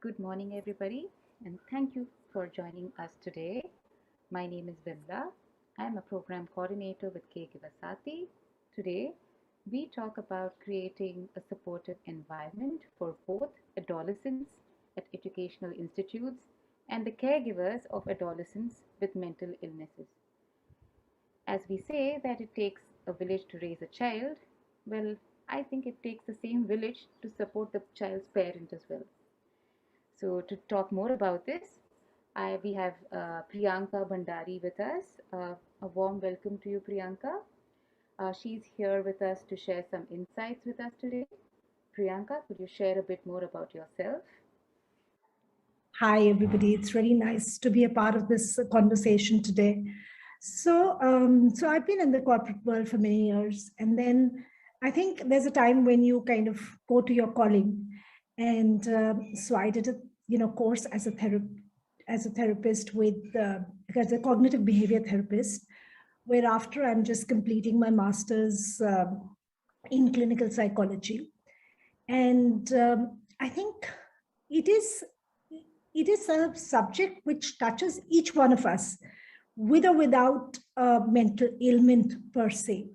Good morning, everybody, and thank you for joining us today. My name is Vimla. I'm a program coordinator with Caregiver Sati. Today, we talk about creating a supportive environment for both adolescents at educational institutes and the caregivers of adolescents with mental illnesses. As we say that it takes a village to raise a child, well, I think it takes the same village to support the child's parent as well. So to talk more about this, we have Priyanka Bhandari with us. A warm welcome to you, Priyanka. She's here with us to share some insights with us today. Priyanka, could you share a bit more about yourself? Hi, everybody. It's really nice to be a part of this conversation today. So I've been in the corporate world for many years, and then I think there's a time when you kind of go to your calling, and so I did a course as a therapist with as a cognitive behavior therapist, whereafter I'm just completing my master's in clinical psychology, and I think it is a subject which touches each one of us, with or without a mental ailment per se.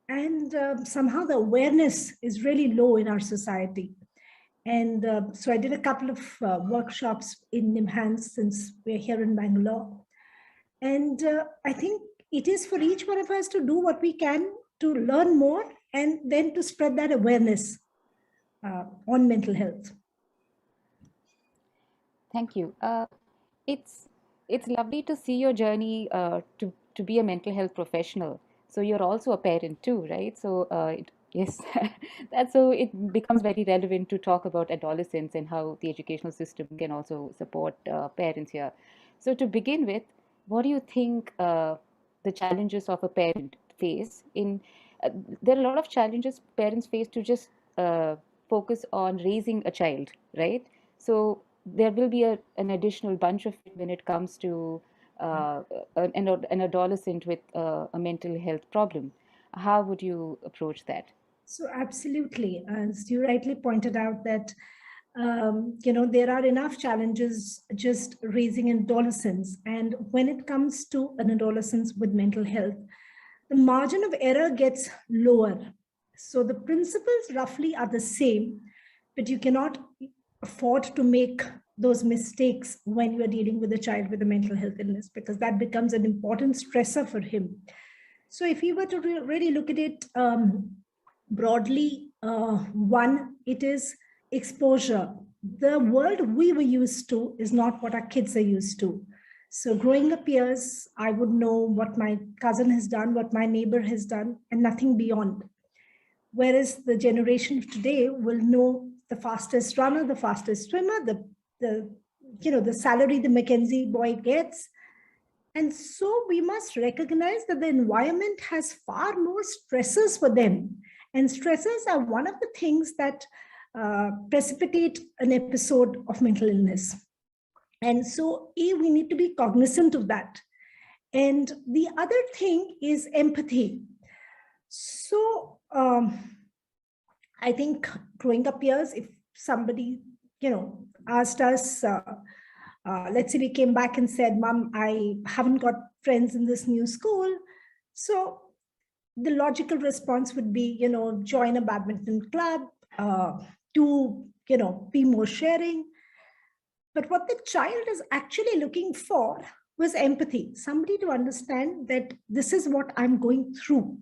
And somehow the awareness is really low in our society. And so I did a couple of workshops in Nimhans, since we're here in Bangalore. And I think it is for each one of us to do what we can to learn more and then to spread that awareness on mental health. Thank you. It's lovely to see your journey to be a mental health professional. So you're also a parent too, right? So yes, that's so it becomes very relevant to talk about adolescents and how the educational system can also support parents here. So to begin with, what do you think the challenges of a parent face in? There are a lot of challenges parents face to just focus on raising a child, right? So there will be an additional bunch of it when it comes to an adolescent with a mental health problem. How would you approach that? So absolutely, as you rightly pointed out that there are enough challenges just raising adolescents, and when it comes to an adolescent with mental health, the margin of error gets lower. So the principles roughly are the same, but you cannot afford to make those mistakes when you are dealing with a child with a mental health illness, because that becomes an important stressor for him. So if you were to really look at it broadly, one, it is exposure. The world we were used to is not what our kids are used to. So growing up years, I would know what my cousin has done, what my neighbor has done, and nothing beyond. Whereas the generation of today will know the fastest runner, the fastest swimmer, the salary the McKinsey boy gets. And so we must recognize that the environment has far more stresses for them. And stresses are one of the things that precipitate an episode of mental illness. And so we need to be cognizant of that. And the other thing is empathy. So I think growing up years, if somebody, asked us, let's say we came back and said, Mom, I haven't got friends in this new school. So the logical response would be, join a badminton club, to, be more sharing. But what the child is actually looking for was empathy, somebody to understand that this is what I'm going through.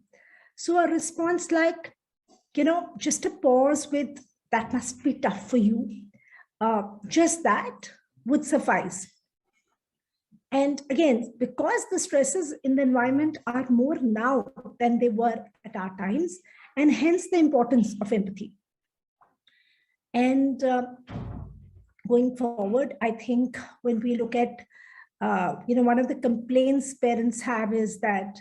So a response like, just a pause with, that must be tough for you. Just that would suffice. And again, because the stresses in the environment are more now than they were at our times, and hence the importance of empathy. And going forward, I think when we look at, one of the complaints parents have is that,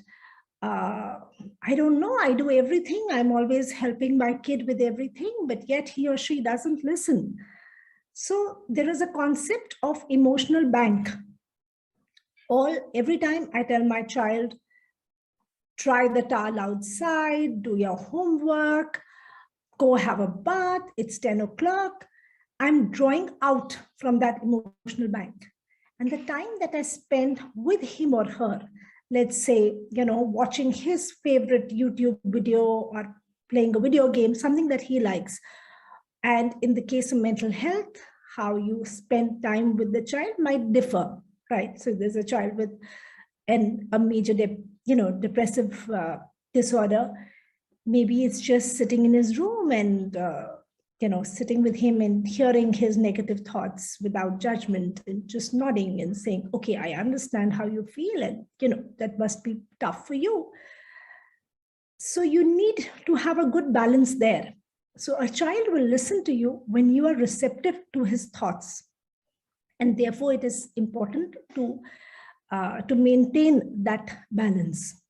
I don't know, I do everything. I'm always helping my kid with everything, but yet he or she doesn't listen. So there is a concept of emotional bank. Every time I tell my child, try the towel outside, do your homework, go have a bath, it's 10 o'clock. I'm drawing out from that emotional bank. And the time that I spend with him or her, let's say, watching his favorite YouTube video or playing a video game, something that he likes. And in the case of mental health, how you spend time with the child might differ, right? So there's a child with a major, depressive disorder. Maybe it's just sitting in his room and sitting with him and hearing his negative thoughts without judgment and just nodding and saying, okay, I understand how you feel, and that must be tough for you. So you need to have a good balance there. So a child will listen to you when you are receptive to his thoughts, and therefore it is important to maintain that balance.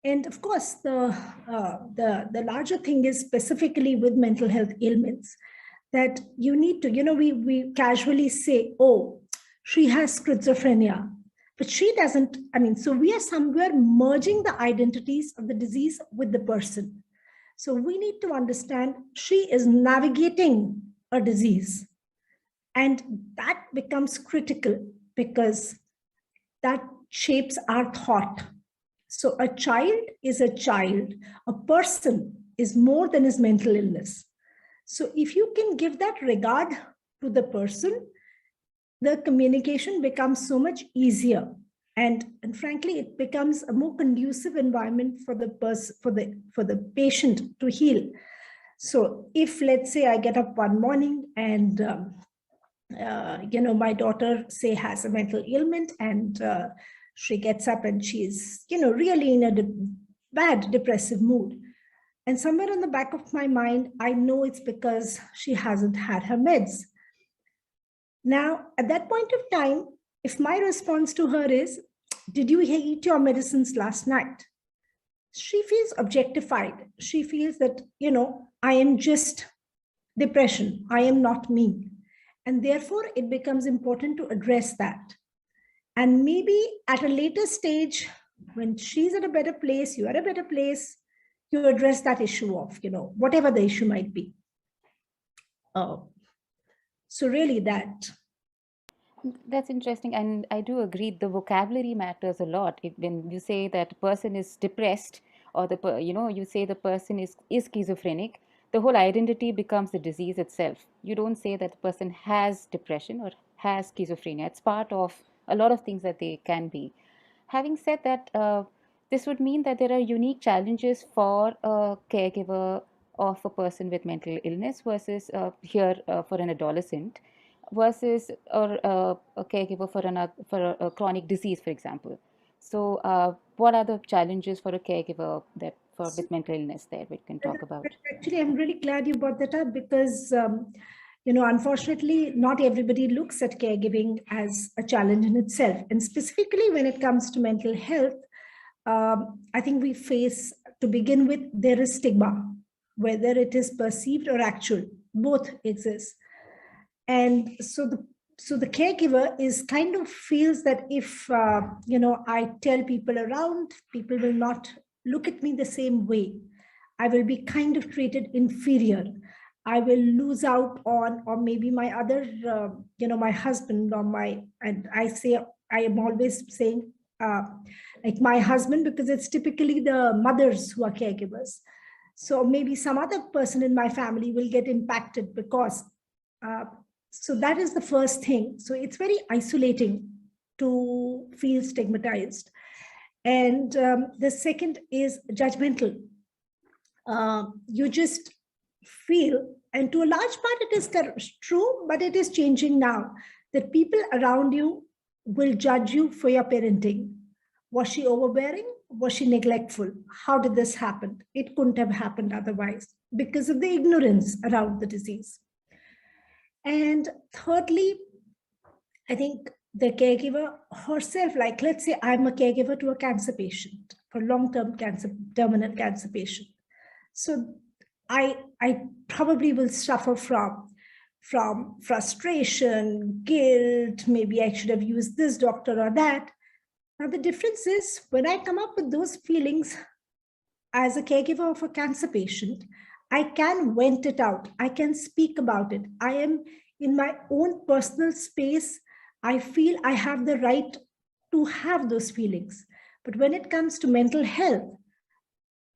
And of course, the larger thing is specifically with mental health ailments that you need to, we casually say, oh, she has schizophrenia, but she doesn't. I mean, so we are somewhere merging the identities of the disease with the person. So we need to understand she is navigating a disease, and that becomes critical because that shapes our thought. So a child is a child. A person is more than his mental illness. So if you can give that regard to the person, the communication becomes so much easier. And frankly, it becomes a more conducive environment for the patient to heal. So if, let's say, I get up one morning and my daughter, say, has a mental ailment, and she gets up and she's, really in a bad depressive mood. And somewhere in the back of my mind, I know it's because she hasn't had her meds. Now, at that point of time, if my response to her is, did you eat your medicines last night? She feels objectified. She feels that, I am just depression. I am not me. And therefore, it becomes important to address that. And maybe at a later stage, when she's at a better place, you're at a better place, you address that issue of, whatever the issue might be. So really That's interesting. And I do agree the vocabulary matters a lot. When you say that a person is depressed, or you say the person is schizophrenic, the whole identity becomes the disease itself. You don't say that the person has depression or has schizophrenia. It's part of a lot of things that they can be. Having said that, this would mean that there are unique challenges for a caregiver of a person with mental illness versus for an adolescent versus or a caregiver for a chronic disease, for example. So, what are the challenges for a caregiver with mental illness there we can talk about? Actually, I'm really glad you brought that up because, unfortunately, not everybody looks at caregiving as a challenge in itself. And specifically when it comes to mental health, I think we face, to begin with, there is stigma, whether it is perceived or actual, both exist. And so the caregiver is kind of feels that if, I tell people around, people will not look at me the same way. I will be kind of treated inferior. I will lose out on, or maybe my other, my husband and I am always saying, like my husband, because it's typically the mothers who are caregivers. So maybe some other person in my family will get impacted because, so that is the first thing. So it's very isolating to feel stigmatized. And the second is judgmental. You just feel, and to a large part it is true, but it is changing now, that people around you will judge you for your parenting. Was she overbearing? Was she neglectful? How did this happen? It couldn't have happened otherwise because of the ignorance around the disease. And thirdly, I think the caregiver herself, like let's say I'm a caregiver to a cancer patient, for long-term cancer, terminal cancer patient. So I probably will suffer from frustration, guilt, maybe I should have used this doctor or that. Now the difference is when I come up with those feelings as a caregiver of a cancer patient, I can vent it out. I can speak about it. I am in my own personal space. I feel I have the right to have those feelings. But when it comes to mental health,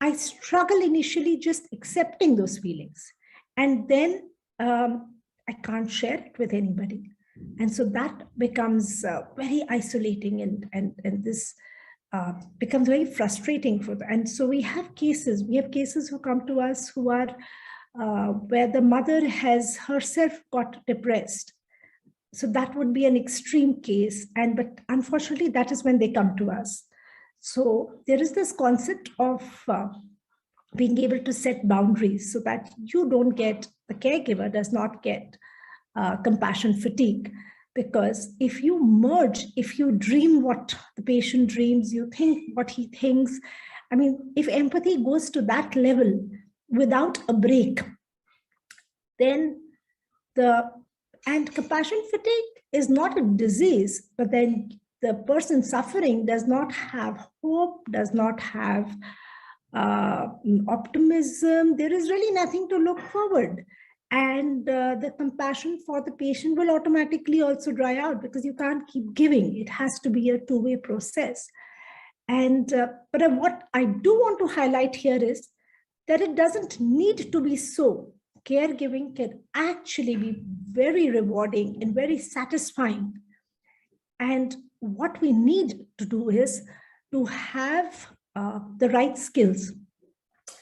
I struggle initially just accepting those feelings. And then I can't share it with anybody. And so that becomes very isolating, and this becomes very frustrating for them. And so we have cases who come to us who are where the mother has herself got depressed. So that would be an extreme case. But unfortunately, that is when they come to us. So there is this concept of being able to set boundaries so that you don't get, the caregiver does not get compassion fatigue. Because if you merge, if you dream what the patient dreams, you think what he thinks, I mean, if empathy goes to that level without a break, then and compassion fatigue is not a disease, but then the person suffering does not have hope, does not have optimism. There is really nothing to look forward. And the compassion for the patient will automatically also dry out, because you can't keep giving. It has to be a two-way process. And but what I do want to highlight here is that it doesn't need to be so. Caregiving can actually be very rewarding and very satisfying. And what we need to do is to have the right skills.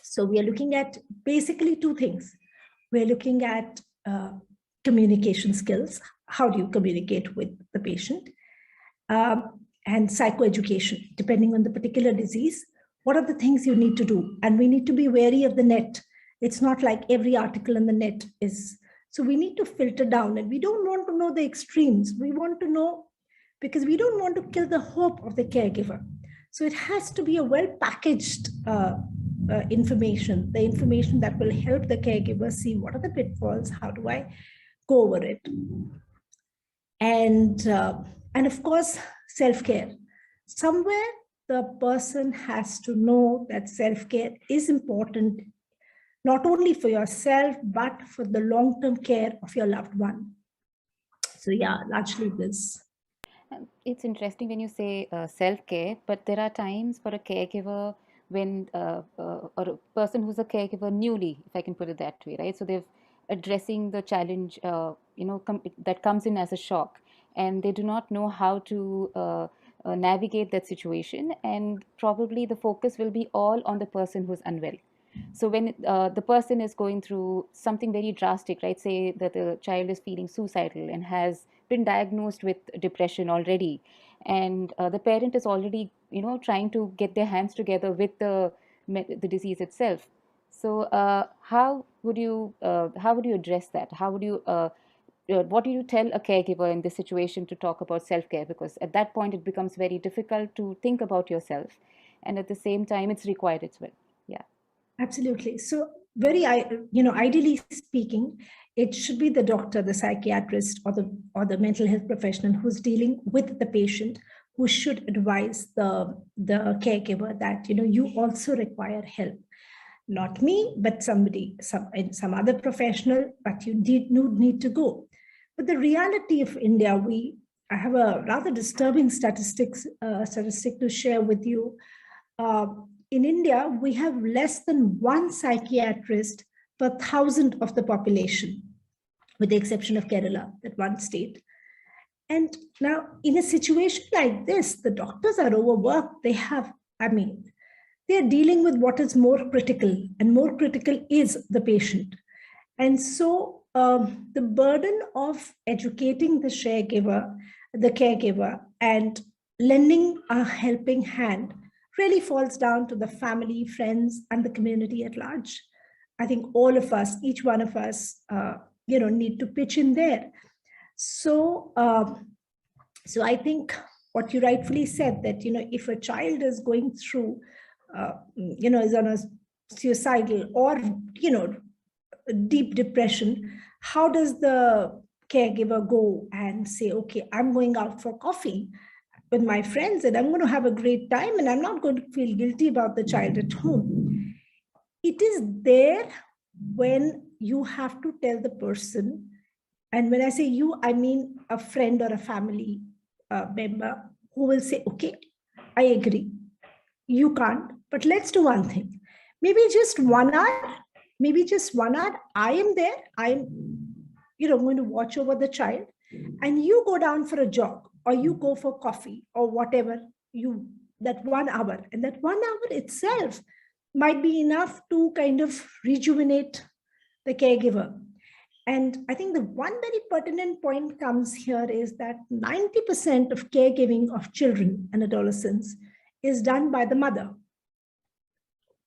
So we are looking at basically two things. We're looking at communication skills. How do you communicate with the patient? And psychoeducation, depending on the particular disease. What are the things you need to do? And we need to be wary of the net. It's not like every article in the net is. So we need to filter down, and we don't want to know the extremes. We want to know, because we don't want to kill the hope of the caregiver. So it has to be a well-packaged information, the information that will help the caregiver see what are the pitfalls, how do I go over it. And of course, self-care. Somewhere the person has to know that self-care is important, not only for yourself, but for the long-term care of your loved one. So yeah, largely this. It's interesting when you say self-care, but there are times for a caregiver when, or a person who's a caregiver newly, if I can put it that way, right? So they've addressing the challenge, that comes in as a shock, and they do not know how to navigate that situation, and probably the focus will be all on the person who's unwell. So when the person is going through something very drastic, right, say that the child is feeling suicidal and has been diagnosed with depression already, and the parent is already, trying to get their hands together with the disease itself. So how would you address that? How would you what do you tell a caregiver in this situation to talk about self-care? Because at that point it becomes very difficult to think about yourself, and at the same time it's required as well. Yeah. Absolutely. So very, ideally speaking, it should be the doctor, the psychiatrist, or the mental health professional who's dealing with the patient, who should advise the caregiver that, you also require help. Not me, but some other professional, but you need to go. But the reality of India, I have a rather disturbing statistic to share with you. In India, we have less than one psychiatrist per 1,000 of the population, with the exception of Kerala, that one state. And now, in a situation like this, the doctors are overworked. They're dealing with what is more critical, and more critical is the patient. And so the burden of educating the caregiver, and lending a helping hand really falls down to the family, friends, and the community at large. I think all of us, each one of us, need to pitch in there. So, so I think what you rightfully said, that, if a child is going through, is on a suicidal or, deep depression, how does the caregiver go and say, okay, I'm going out for coffee with my friends and I'm going to have a great time and I'm not going to feel guilty about the child at home? It is there, when you have to tell the person, and when I say you, I mean a friend or a family member who will say, okay, I agree, you can't, but let's do one thing. Maybe just 1 hour, maybe just 1 hour, I am there, I'm, going to watch over the child, and you go down for a jog, or you go for coffee, or whatever you, that 1 hour, and that 1 hour itself might be enough to kind of rejuvenate the caregiver. And I think the one very pertinent point comes here is that 90% of caregiving of children and adolescents is done by the mother.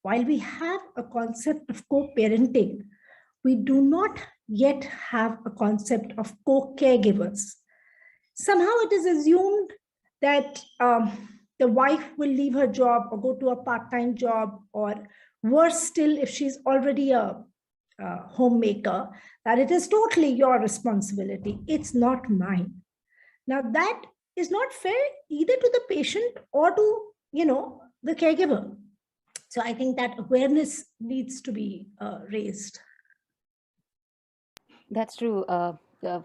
While we have a concept of co-parenting, we do not yet have a concept of co-caregivers. Somehow it is assumed that the wife will leave her job or go to a part-time job, or worse still, if she's already a homemaker, that it is totally your responsibility. It's not mine. Now that is not fair either to the patient or to, the caregiver. So I think that awareness needs to be raised. That's true.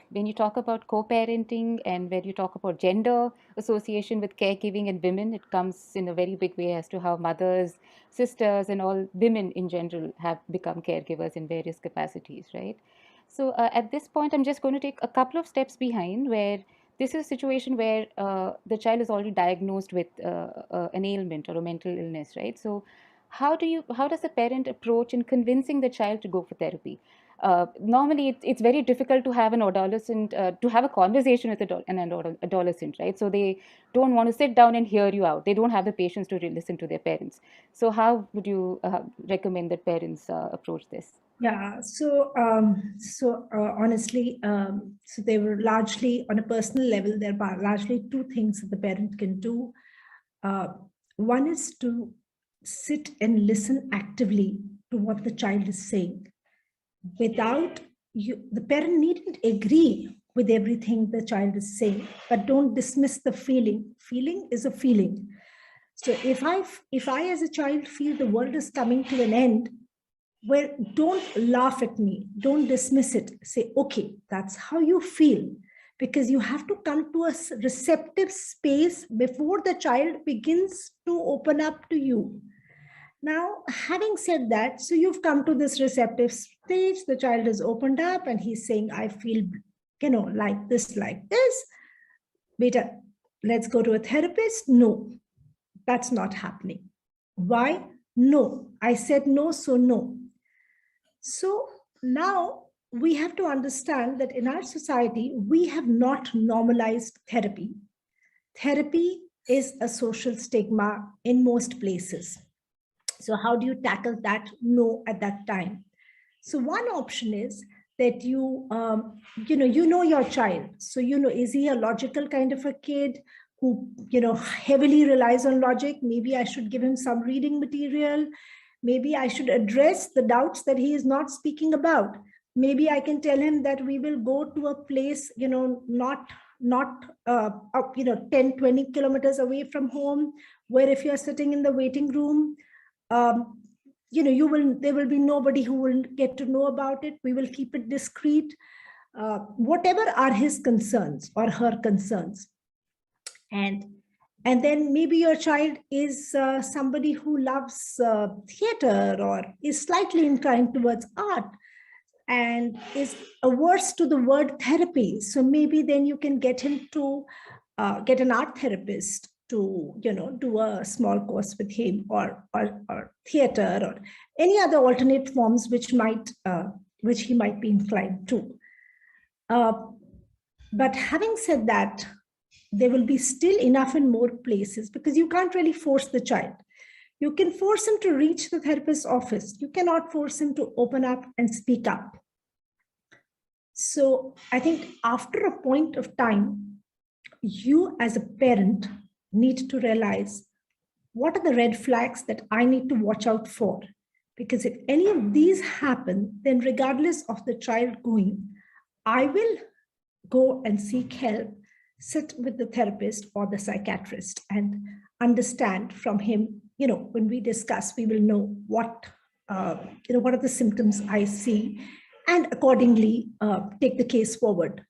When you talk about co-parenting and when you talk about gender association with caregiving and women, it comes in a very big way as to how mothers, sisters, and all women in general have become caregivers in various capacities, right? So at this point, I'm just going to take a couple of steps behind where this is a situation where the child is already diagnosed with an ailment or a mental illness, right? So how does a parent approach in convincing the child to go for therapy? Normally it's very difficult to have an adolescent to have a conversation with an adolescent, right? So they don't want to sit down and hear you out. They don't have the patience to listen to their parents. So how would you recommend that parents approach this? Yeah, honestly, so they were largely on a personal level. There are largely two things that the parent can do. Uh, One is to sit and listen actively to what the child is saying, without you. The parent needn't agree with everything the child is saying, but don't dismiss the feeling. Feeling is a feeling. So if I as a child feel the world is coming to an end, well, don't laugh at me, don't dismiss it, say, okay, that's how you feel, because you have to come to a receptive space before the child begins to open up to you. Now, having said that, so you've come to this receptive stage, the child is opened up and he's saying, I feel, like this. Beta, let's go to a therapist. No, that's not happening. Why? No, I said no, so no. So now we have to understand that in our society, we have not normalized therapy. Therapy is a social stigma in most places. So how do you tackle that no at that time? So one option is that you know your child. So, is he a logical kind of a kid who, heavily relies on logic? Maybe I should give him some reading material. Maybe I should address the doubts that he is not speaking about. Maybe I can tell him that we will go to a place, not 10, 20 kilometers away from home, where if you're sitting in the waiting room, um, there will be nobody who will get to know about it. We will keep it discreet. Whatever are his concerns or her concerns. And then maybe your child is somebody who loves theater or is slightly inclined towards art and is averse to the word therapy. So maybe then you can get him to get an art therapist to, do a small course with him, or theater, or any other alternate forms which he might be inclined to. But having said that, there will be still enough and more places, because you can't really force the child. You can force him to reach the therapist's office. You cannot force him to open up and speak up. So I think after a point of time, you as a parent need to realize, what are the red flags that I need to watch out for? Because if any of these happen, then regardless of the child going, I will go and seek help, sit with the therapist or the psychiatrist and understand from him. When we discuss, we will know what what are the symptoms I see, and accordingly take the case forward.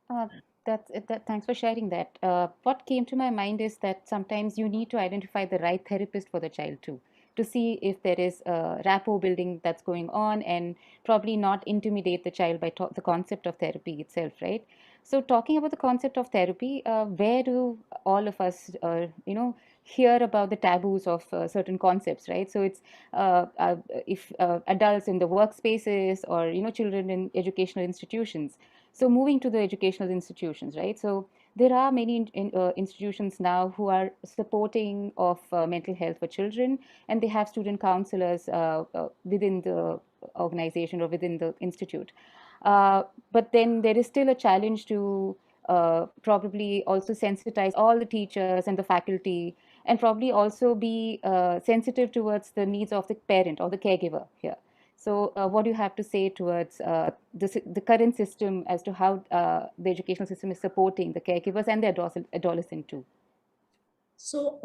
Uh, that's it. Thanks for sharing that. What came to my mind is that sometimes you need to identify the right therapist for the child too, to see if there is a rapport building that's going on, and probably not intimidate the child by the concept of therapy itself, right? So, talking about the concept of therapy, where do all of us, hear about the taboos of certain concepts, right? So, it's if adults in the workspaces, or children in educational institutions. So moving to the educational institutions, right? So there are many institutions now who are supporting of mental health for children, and they have student counselors within the organization or within the institute. Uh, but then there is still a challenge to probably also sensitize all the teachers and the faculty, and probably also be sensitive towards the needs of the parent or the caregiver here. So, what do you have to say towards the current system as to how the educational system is supporting the caregivers and the adolescent too? So,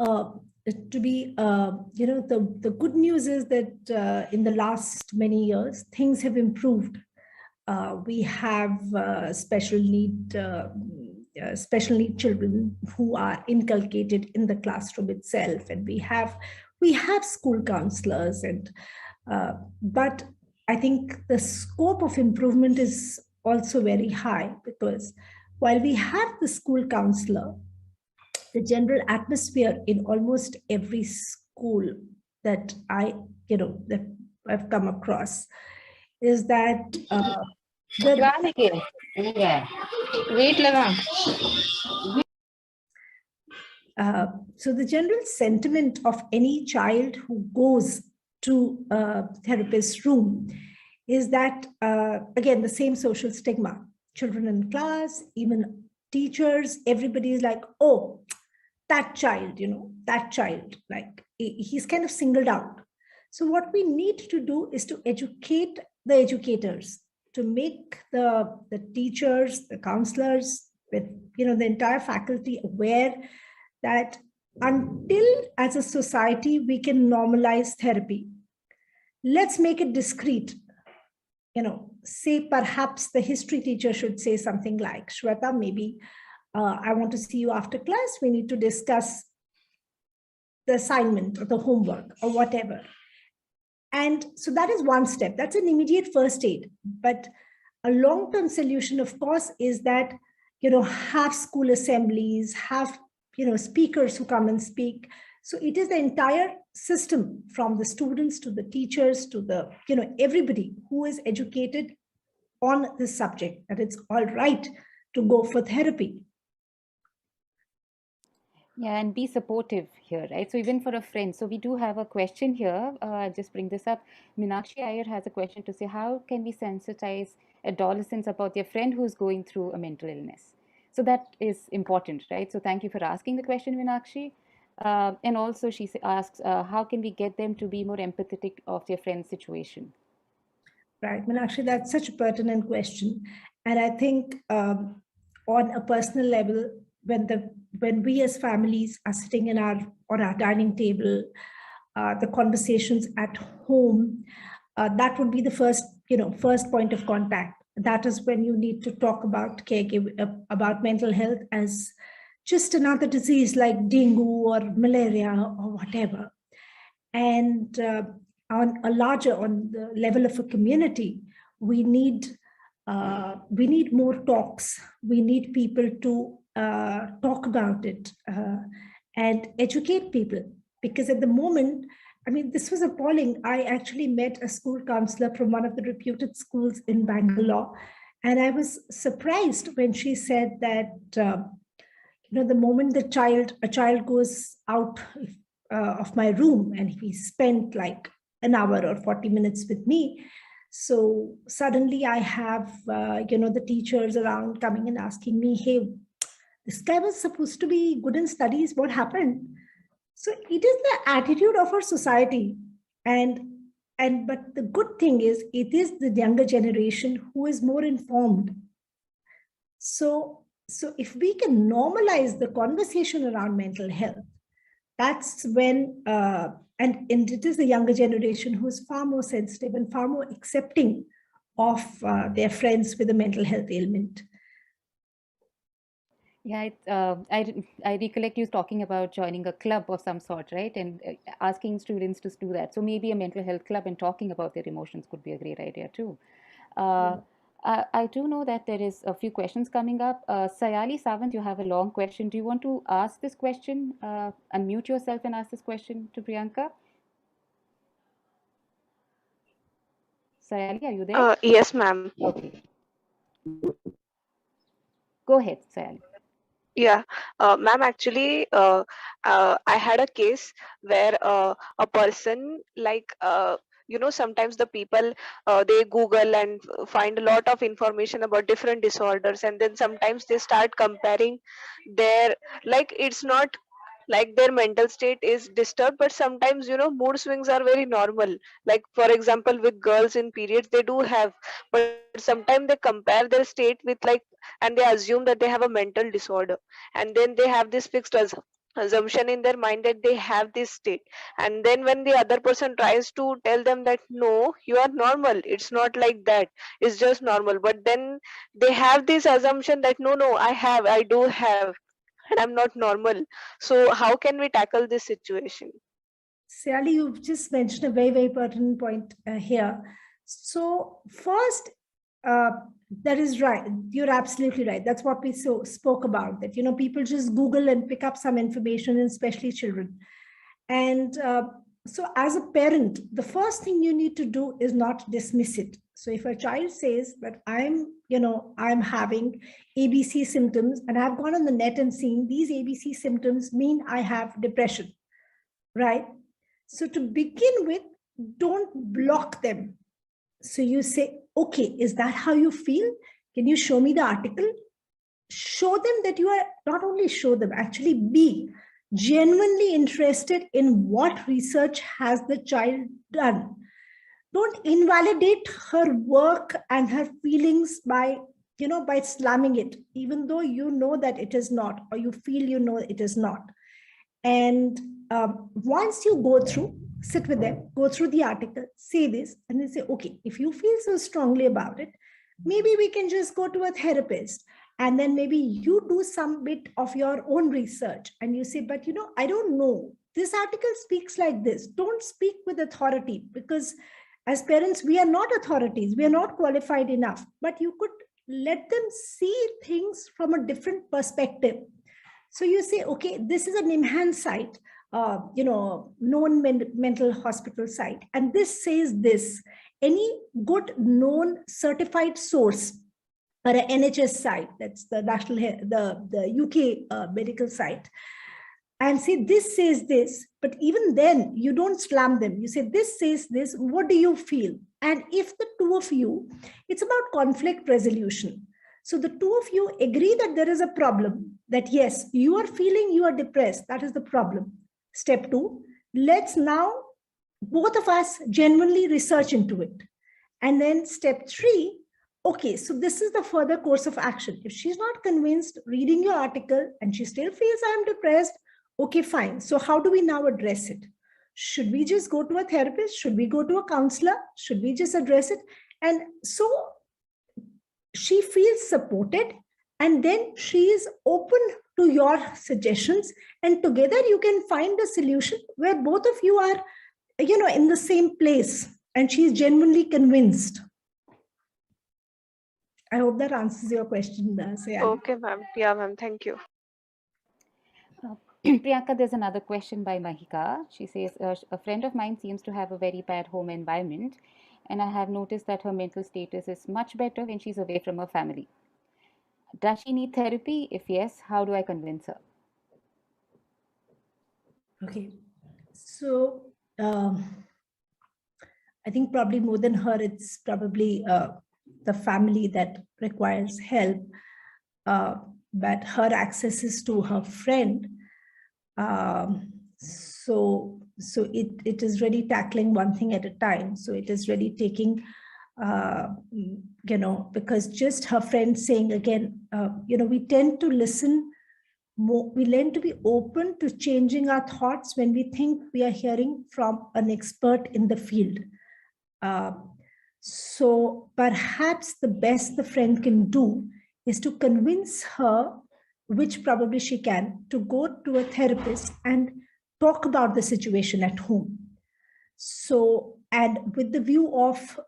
to be, the good news is that in the last many years, things have improved. We have special need children who are inculcated in the classroom itself, and we have school counselors, but I think the scope of improvement is also very high, because while we have the school counselor, the general atmosphere in almost every school that that I've come across is that the Wait लगा. so the general sentiment of any child who goes to a therapist's room is that, again, the same social stigma. Children in class, even teachers, everybody is like, oh, that child, that child, like he's kind of singled out. So what we need to do is to educate the educators, to make the teachers, the counselors, with the entire faculty aware that until as a society we can normalize therapy, let's make it discreet. Say perhaps the history teacher should say something like, Shweta, maybe I want to see you after class. We need to discuss the assignment or the homework or whatever. And so that is one step. That's an immediate first aid. But a long-term solution, of course, is that, have school assemblies, have, speakers who come and speak. So it is the entire system, from the students to the teachers to the, everybody who is educated on this subject, that it's all right to go for therapy. Yeah, and be supportive here, right? So even for a friend. So we do have a question here. I'll just bring this up. Meenakshi Iyer has a question to say, how can we sensitize adolescents about their friend who's going through a mental illness? So that is important, right? So thank you for asking the question, Meenakshi. And also she asks, how can we get them to be more empathetic of their friend's situation? Right, Meenakshi, that's such a pertinent question. And I think on a personal level, when we as families are sitting on our dining table, the conversations at home, that would be the first point of contact. That is when you need to talk about caregiving, about mental health as just another disease like dengue or malaria or whatever. And on the level of a community, we need more talks. We need people to talk about it and educate people, because at the moment, I mean, this was appalling. I actually met a school counselor from one of the reputed schools in Bangalore, and I was surprised when she said that the moment a child goes out of my room and he spent like an hour or 40 minutes with me, so suddenly I have the teachers around coming and asking me, hey, this guy was supposed to be good in studies, what happened? So it is the attitude of our society. But the good thing is, it is the younger generation who is more informed. So if we can normalize the conversation around mental health, that's when, and it is the younger generation who's far more sensitive and far more accepting of their friends with a mental health ailment. Yeah, I recollect you talking about joining a club of some sort, right? And asking students to do that. So maybe a mental health club and talking about their emotions could be a great idea too. Uh, I do know that there is a few questions coming up. Sayali Savant, you have a long question. Do you want to ask this question? Unmute yourself and ask this question to Priyanka. Sayali, are you there? Yes, ma'am. Okay, go ahead, Sayali. Yeah, ma'am, actually, I had a case where a person, like, sometimes the people, they Google and find a lot of information about different disorders, and then sometimes they start comparing their, like, it's not like their mental state is disturbed, but sometimes, mood swings are very normal. Like, for example, with girls in periods, they do have, but sometimes they compare their state with, like, and they assume that they have a mental disorder, and then they have this fixed assumption in their mind that they have this state. And then when the other person tries to tell them that no, you are normal, it's not like that, it's just normal, but then they have this assumption that no, I do have, and I'm not normal. So how can we tackle this situation? Sally, you've just mentioned a very, very pertinent point here. So first, uh, that is right. You're absolutely right. That's what we spoke about, that, people just Google and pick up some information, and especially children. And so as a parent, the first thing you need to do is not dismiss it. So if a child says that I'm having ABC symptoms, and I've gone on the net and seen these ABC symptoms mean I have depression, right? So to begin with, don't block them. So you say, okay, is that how you feel? Can you show me the article? Show them that you are, not only show them, actually be genuinely interested in what research has the child done. Don't invalidate her work and her feelings by slamming it, even though you know that it is not, or you feel it is not. And once you go through, sit with them, go through the article, say this, and they say, okay, if you feel so strongly about it, maybe we can just go to a therapist. And then maybe you do some bit of your own research and you say, but I don't know. This article speaks like this. Don't speak with authority, because as parents, we are not authorities. We are not qualified enough. But you could let them see things from a different perspective. So you say, okay, this is a NIMHAN site, known mental hospital site, and this says this. Any good known certified source, or an NHS site, that's the national, the UK medical site, and say this says this. But even then, you don't slam them. You say this says this. What do you feel? And if the two of you, it's about conflict resolution. So the two of you agree that there is a problem, that yes, you are feeling you are depressed. That is the problem. Step 2, let's now both of us genuinely research into it. And then step 3, okay, so this is the further course of action. If she's not convinced reading your article and she still feels I'm depressed, okay, fine. So how do we now address it? Should we just go to a therapist? Should we go to a counselor? Should we just address it? And so she feels supported, and then she is open to your suggestions, and together you can find a solution where both of you are, in the same place, and she is genuinely convinced. I hope that answers your question, Sayali. Okay, ma'am. Yeah, ma'am. Thank you. Priyanka, there's another question by Mahika. She says, a friend of mine seems to have a very bad home environment, and I have noticed that her mental status is much better when she's away from her family. Does she need therapy? If yes, how do I convince her? Okay. So I think probably more than her, it's probably the family that requires help. But her access is to her friend. So it is really tackling one thing at a time. So it is really taking, because just her friend saying again, we tend to listen we learn to be open to changing our thoughts when we think we are hearing from an expert in the field. So perhaps the best the friend can do is to convince her, which probably she can, to go to a therapist and talk about the situation at home. So, and with the view of,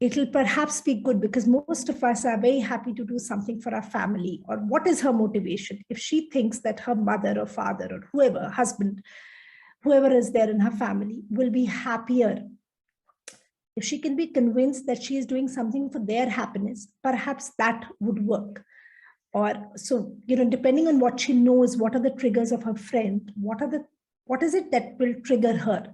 it'll perhaps be good, because most of us are very happy to do something for our family. Or what is her motivation? If she thinks that her mother or father or whoever, husband, whoever is there in her family will be happier, if she can be convinced that she is doing something for their happiness, perhaps that would work. Or so, depending on what she knows, what are the triggers of her friend, what is it that will trigger her?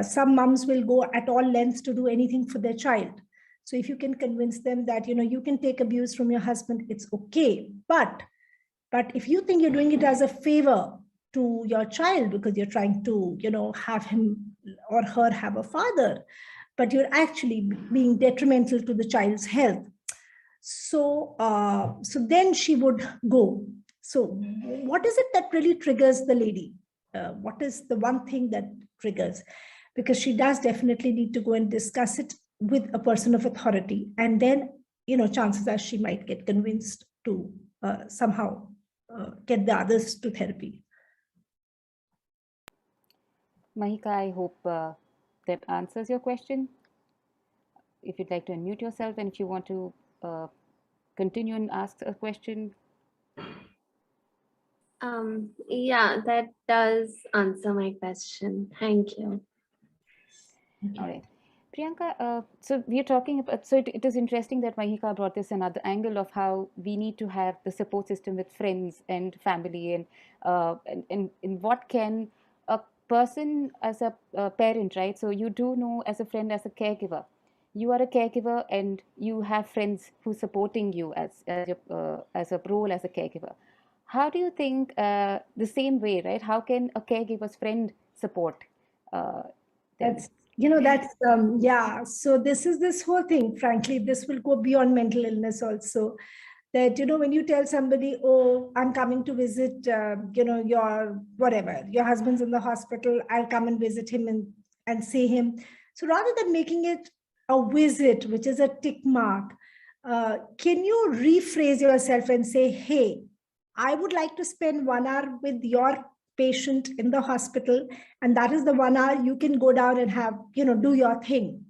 Some moms will go at all lengths to do anything for their child. So if you can convince them that, you can take abuse from your husband, it's okay. But if you think you're doing it as a favor to your child because you're trying to, have him or her have a father, but you're actually being detrimental to the child's health. So then she would go. So what is it that really triggers the lady? What is the one thing that triggers? Because she does definitely need to go and discuss it with a person of authority. And then, chances are she might get convinced to somehow get the others to therapy. Mahika, I hope that answers your question. If you'd like to unmute yourself, and if you want to continue and ask a question. Yeah, that does answer my question. Thank you. All right. Priyanka, so we're talking about, so it is interesting that Mahika brought this another angle of how we need to have the support system with friends and family, and what can a person as a parent, right? So you do know as a friend, as a caregiver, you are a caregiver and you have friends who are supporting you as a role as a caregiver. How do you think the same way, right? How can a caregiver's friend support them? That's yeah. So this whole thing, frankly, this will go beyond mental illness also. That, when you tell somebody, oh, I'm coming to visit, your whatever, your husband's in the hospital, I'll come and visit him and see him. So rather than making it a visit, which is a tick mark, can you rephrase yourself and say, hey, I would like to spend 1 hour with your patient in the hospital, and that is the 1 hour you can go down and have, do your thing.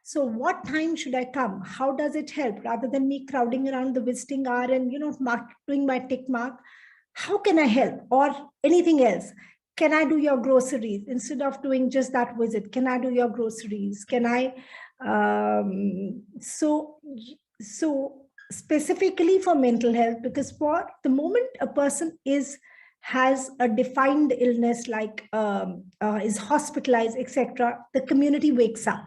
So what time should I come? How does it help? Rather than me crowding around the visiting hour and, doing my tick mark, how can I help? Or anything else? Can I do your groceries? Instead of doing just that visit, can I do your groceries? Can I, so specifically for mental health, because for the moment a person has a defined illness, like is hospitalized, etc., the community wakes up.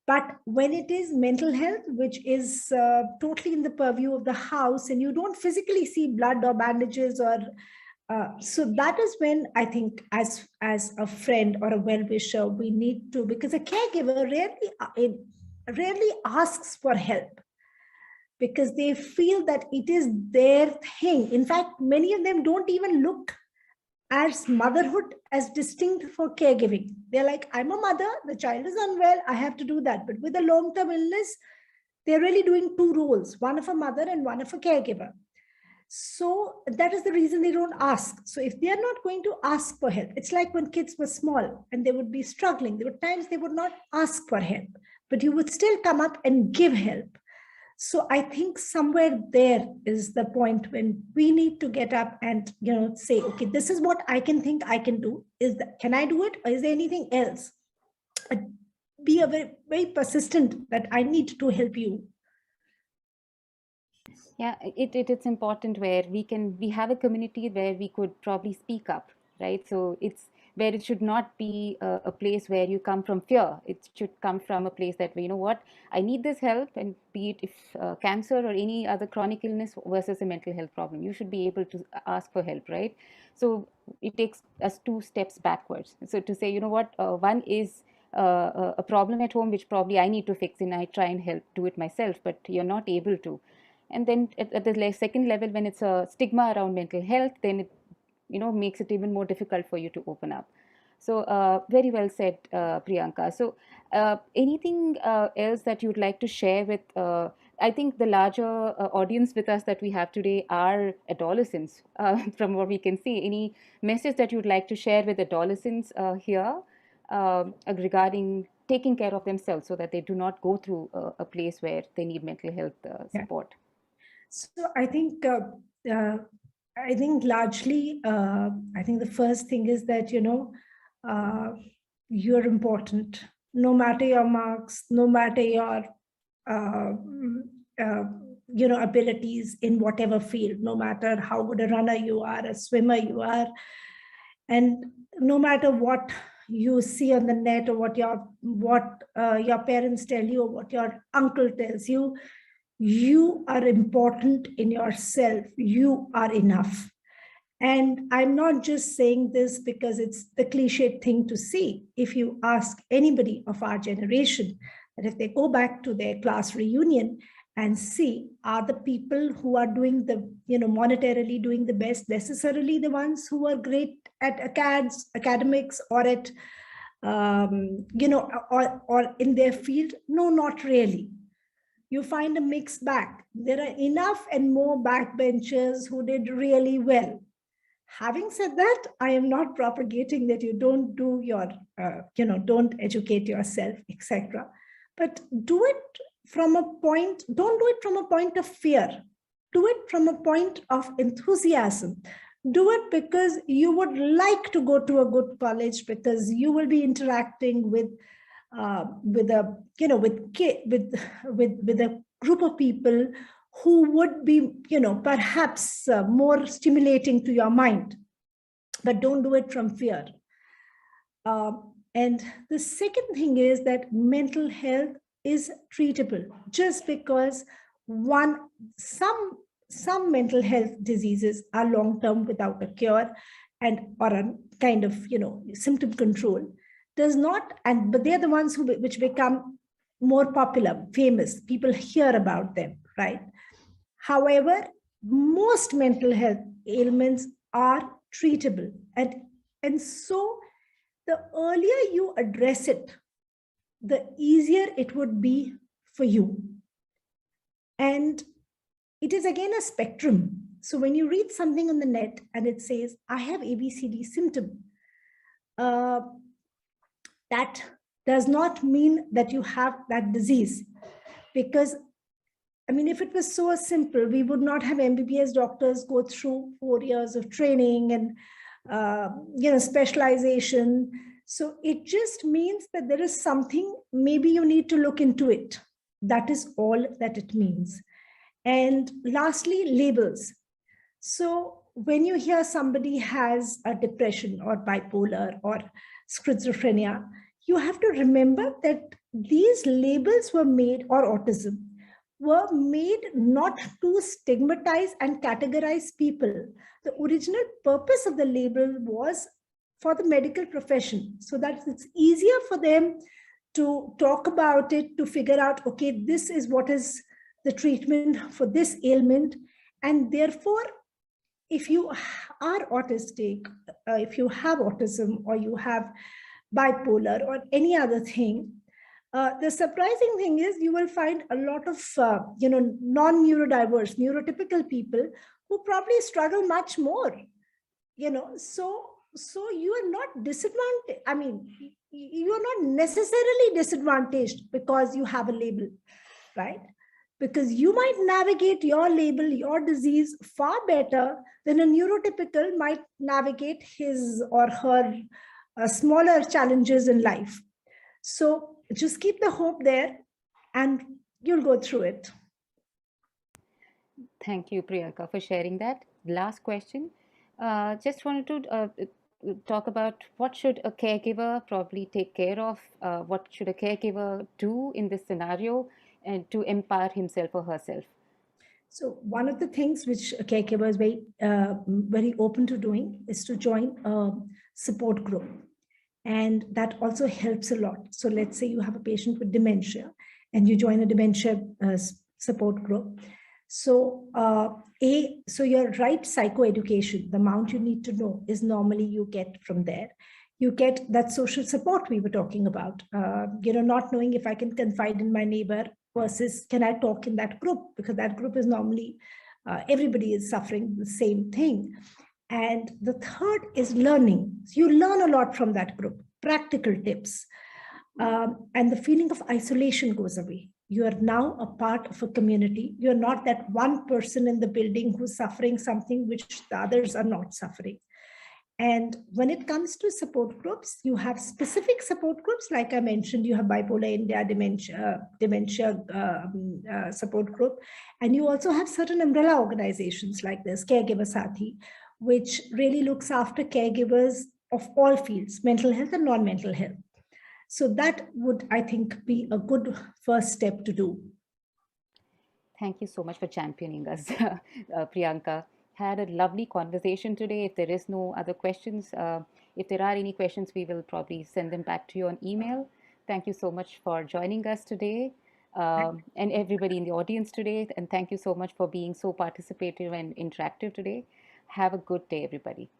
But when it is mental health, which is totally in the purview of the house, and you don't physically see blood or bandages, or so that is when I think, as a friend or a well-wisher, we need to, because a caregiver rarely asks for help, because they feel that it is their thing. In fact, many of them don't even look as motherhood as distinct for caregiving. They're like, I'm a mother, the child is unwell, I have to do that. But with a long-term illness, they're really doing two roles, one of a mother and one of a caregiver. So that is the reason they don't ask. So if they are not going to ask for help, it's like when kids were small and they would be struggling, there were times they would not ask for help, but you would still come up and give help. So I think somewhere there is the point when we need to get up and, say, okay, this is what I think I can do. Can I do it? Or is there anything else? Be a very, very persistent that I need to help you. Yeah, it's important where we have a community where we could probably speak up, right? So it's where it should not be a place where you come from fear. It should come from a place that, what, I need this help, and be it if cancer or any other chronic illness versus a mental health problem, you should be able to ask for help, right? So it takes us 2 steps backwards. So to say, what, one is a problem at home, which probably I need to fix, and I try and do it myself, but you're not able to. And then at the second level, when it's a stigma around mental health, then it makes it even more difficult for you to open up. So very well said, Priyanka. So anything else that you'd like to share with, I think the larger audience with us that we have today are adolescents, from what we can see. Any message that you'd like to share with adolescents here regarding taking care of themselves so that they do not go through a place where they need mental health support? So I think largely, I think the first thing is that, you're important, no matter your marks, no matter your, abilities in whatever field, no matter how good a runner you are, a swimmer you are, and no matter what you see on the net or what your parents tell you or what your uncle tells you, you are important in yourself. You are enough. And I'm not just saying this because it's the cliched thing to say. If you ask anybody of our generation, that if they go back to their class reunion and see, are the people who are doing the, monetarily doing the best necessarily the ones who are great at academics or at, or in their field? No, not really. You find a mixed bag. There are enough and more backbenchers who did really well. Having said that, I am not propagating that you don't do your, don't educate yourself, etc. But do it from a point, don't do it from a point of fear. Do it from a point of enthusiasm. Do it because you would like to go to a good college, because you will be interacting with a group of people who would be, perhaps more stimulating to your mind. But don't do it from fear. And the second thing is that mental health is treatable. Just because some mental health diseases are long-term without a cure or a kind of, symptom control, does not, but they're the ones which become more popular, famous. People hear about them, right? However, most mental health ailments are treatable. And so the earlier you address it, the easier it would be for you. And it is again a spectrum. So when you read something on the net and it says, I have ABCD symptom, that does not mean that you have that disease. Because, if it was so simple, we would not have MBBS doctors go through 4 years of training and, specialization. So it just means that there is something, maybe you need to look into it. That is all that it means. And lastly, labels. So when you hear somebody has a depression or bipolar or schizophrenia, you have to remember that these labels were made, or autism, were made not to stigmatize and categorize people. The original purpose of the label was for the medical profession, so that it's easier for them to talk about it, to figure out, okay, this is what is the treatment for this ailment. And therefore, if you are autistic, if you have autism, or you have bipolar or any other thing, the surprising thing is you will find a lot of non-neurodiverse, neurotypical people who probably struggle much more. So you are not disadvantaged. You are not necessarily disadvantaged because you have a label, right? Because you might navigate your label, your disease far better than a neurotypical might navigate his or her smaller challenges in life. So just keep the hope there and you'll go through it. Thank you, Priyanka, for sharing that. Last question. Just wanted to talk about what should a caregiver probably take care of? What should a caregiver do in this scenario and to empower himself or herself? So one of the things which a caregiver is very open to doing is to join a support group. And that also helps a lot. So let's say you have a patient with dementia and you join a dementia support group. So, so your right psychoeducation, the amount you need to know is normally you get from there. You get that social support we were talking about, not knowing if I can confide in my neighbor versus can I talk in that group, because that group is normally, everybody is suffering the same thing. And the third is learning. So you learn a lot from that group, practical tips. And the feeling of isolation goes away. You are now a part of a community. You're not that one person in the building who's suffering something which the others are not suffering. And when it comes to support groups, you have specific support groups. Like I mentioned, you have Bipolar India dementia support group. And you also have certain umbrella organizations like this, Caregiver Sathi, which really looks after caregivers of all fields, mental health and non-mental health. So that would, I think, be a good first step to do. Thank you so much for championing us, Priyanka. Had a lovely conversation today. If there is no other questions, if there are any questions, we will probably send them back to you on email. Thank you so much for joining us today, and everybody in the audience today. And thank you so much for being so participative and interactive today. Have a good day, everybody.